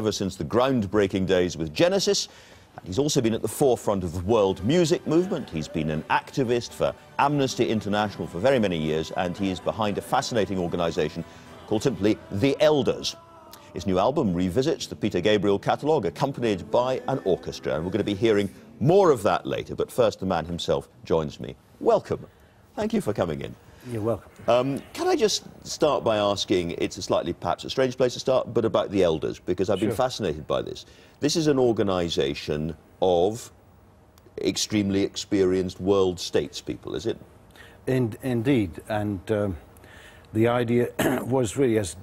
ever since the groundbreaking days with Genesis. And he's also been at the forefront of the world music movement. He's been an activist for Amnesty International for very many years, and he is behind a fascinating organisation called simply The Elders. His new album revisits the Peter Gabriel catalogue, accompanied by an orchestra, and we're going to be hearing more of that later. But first, the man himself joins me. Welcome. Thank you for coming in. You're welcome. Can I just start by asking, it's a slightly, perhaps a strange place to start, but about the Elders, because I've been fascinated by this. This is an organisation of extremely experienced world statespeople, is it? Indeed, and the idea was really, as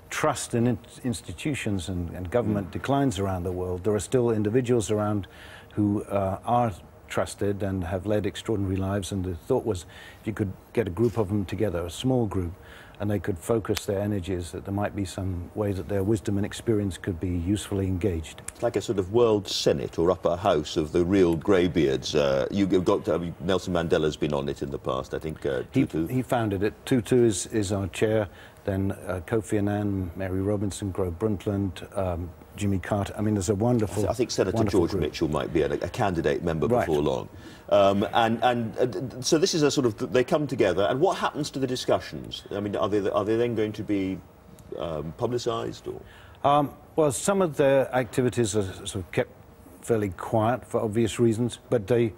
trust in institutions and government declines around the world, there are still individuals around who are trusted and have led extraordinary lives, and the thought was if you could get a group of them together, a small group, and they could focus their energies, that there might be some way that their wisdom and experience could be usefully engaged. It's like a sort of world senate or upper house of the real greybeards. You've got Nelson Mandela's been on it in the past, I think. Tutu. He founded it. Tutu is our chair. Then Kofi Annan, Mary Robinson, Grove Brundtland, Jimmy Carter. I mean, there's a wonderful. I think Senator George group. Mitchell might be a candidate member before long. So this is a sort of, they come together, and what happens to the discussions? I mean, are they then going to be publicised, or? Well, some of their activities are sort of kept fairly quiet for obvious reasons, but they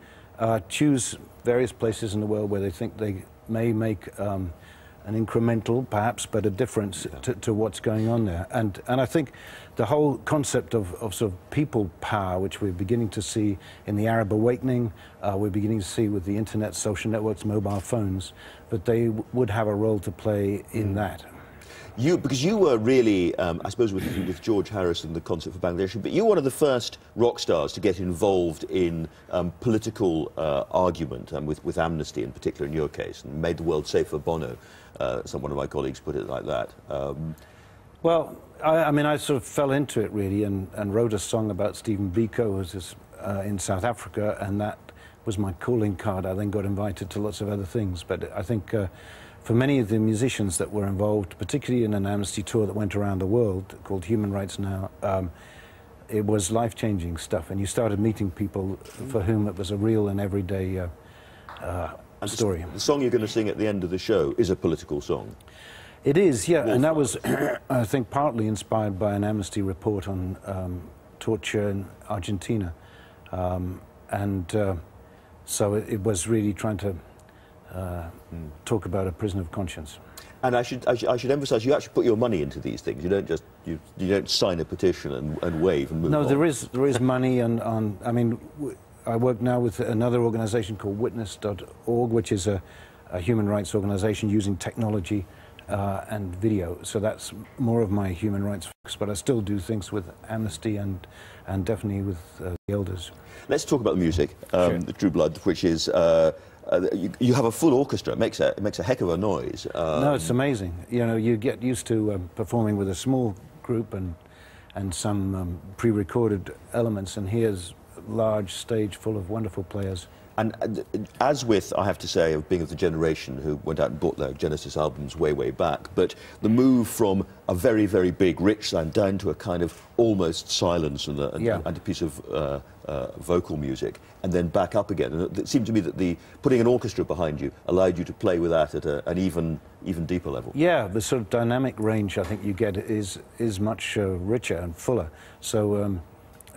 choose various places in the world where they think they may make an incremental, perhaps, but a difference to what's going on there. And I think the whole concept of sort of people power, which we're beginning to see in the Arab awakening, we're beginning to see with the internet, social networks, mobile phones, that they would have a role to play in that. Because you were really, I suppose, with George Harrison, the Concert for Bangladesh, but you were one of the first rock stars to get involved in political argument, and with Amnesty in particular in your case, and made the world safe for Bono. One of my colleagues put it like that. Well, I mean, I sort of fell into it, really, and wrote a song about Stephen Biko, who's in South Africa, and that was my calling card. I then got invited to lots of other things, but I think for many of the musicians that were involved, particularly in an Amnesty tour that went around the world called Human Rights Now, it was life-changing stuff, and you started meeting people for whom it was a real and everyday story. The song you're going to sing at the end of the show is a political song. It is, yeah, and that was, I think, partly inspired by an Amnesty report on torture in Argentina, so it was really trying to talk about a prison of conscience. And I should emphasise, you actually put your money into these things. You don't just you don't sign a petition and wave and move on. No, there is money, and I mean, I work now with another organisation called Witness.org, which is a human rights organisation using technology and video. So that's more of my human rights focus, but I still do things with Amnesty and definitely with the Elders. Let's talk about the music, the True Blood, which is. You have a full orchestra. It makes a heck of a noise. No, it's amazing. You know, you get used to performing with a small group and some pre-recorded elements, and here's a large stage full of wonderful players. And as with, I have to say, of being of the generation who went out and bought their Genesis albums way back, but the move from a very, very big, rich sound down to a kind of almost silence and a piece of vocal music, and then back up again. And it seemed to me that putting an orchestra behind you allowed you to play with that at an even deeper level. Yeah, the sort of dynamic range I think you get is much richer and fuller. So.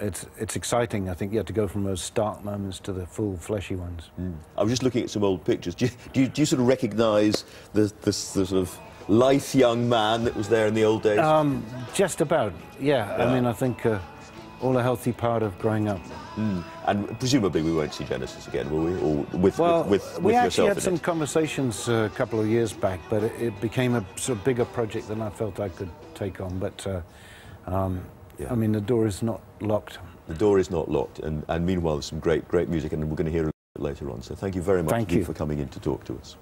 It's exciting, I think, to go from those stark moments to the full, fleshy ones. I was just looking at some old pictures. Do you sort of recognise the sort of lithe young man that was there in the old days? Just about, yeah. I mean, I think all a healthy part of growing up. And presumably we won't see Genesis again, will we? Or with we yourself actually had some it? Conversations a couple of years back, but it became a sort of bigger project than I felt I could take on. But I mean, the door is not locked. The door is not locked, and meanwhile there's some great music, and we're going to hear it later on. So thank you very much for coming in to talk to us.